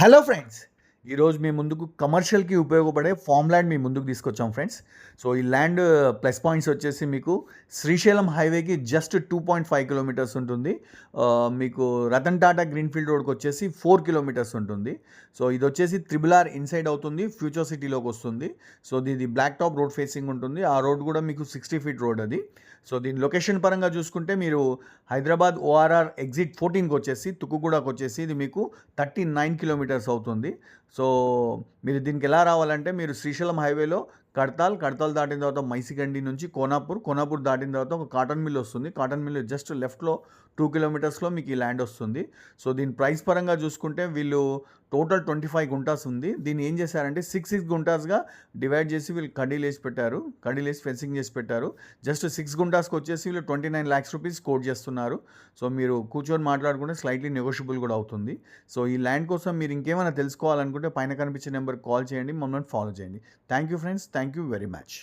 Hello friends, ఈరోజు మీ ముందుకు కమర్షియల్కి ఉపయోగపడే ఫామ్ ల్యాండ్ మీ ముందుకు తీసుకొచ్చాం ఫ్రెండ్స్. సో ఈ ల్యాండ్ ప్లస్ పాయింట్స్ వచ్చేసి మీకు శ్రీశైలం హైవేకి జస్ట్ 2.5 కిలోమీటర్స్ ఉంటుంది. మీకు రతన్ టాటా గ్రీన్ఫీల్డ్ రోడ్కి వచ్చేసి 4 కిలోమీటర్స్ ఉంటుంది. సో ఇది వచ్చేసి RRR ఇన్సైడ్ అవుతుంది, ఫ్యూచర్ సిటీలోకి వస్తుంది. సో ఇది బ్లాక్ టాప్ రోడ్ ఫేసింగ్ ఉంటుంది. ఆ రోడ్ కూడా మీకు 60 ఫీట్ రోడ్ అది. సో దీని లొకేషన్ పరంగా చూసుకుంటే మీరు హైదరాబాద్ ORR ఎగ్జిట్ 14కి వచ్చేసి తుక్కుగూడకు వచ్చేసి ఇది మీకు 39 కిలోమీటర్స్ అవుతుంది. సో మీరు దీనికి ఎలా రావాలంటే మీరు శ్రీశైలం హైవేలో కడతాల్ దాటిన తర్వాత మైసిగండి నుంచి కోనాపూర్ దాటిన తర్వాత ఒక కాటన్ మిల్ వస్తుంది. కాటన్ మిల్ జస్ట్ లెఫ్ట్లో 2 కిలోమీటర్స్లో మీకు ఈ ల్యాండ్ వస్తుంది. సో దీని ప్రైస్ పరంగా చూసుకుంటే వీళ్ళు టోటల్ 25 గుంటాస్ ఉంది. దీన్ని ఏం చేశారంటే 6 గుంటాస్గా డివైడ్ చేసి వీళ్ళు కడీలేసి ఫెన్సింగ్ చేసి పెట్టారు. జస్ట్ 6 గుంటాస్కి వచ్చేసి వీళ్ళు 29 lakhs రూపీస్ కోట్ చేస్తున్నారు. సో మీరు కూర్చొని మాట్లాడుకుంటే స్లైట్లీ నెగోషియబుల్ కూడా అవుతుంది. సో ఈ ల్యాండ్ కోసం మీరు ఇంకేమైనా తెలుసుకోవాలనుకుంటే పైన కనిపించే నెంబర్కి కాల్ చేయండి, మమ్మల్ని ఫాలో చేయండి. Thank you friends, thank you very much.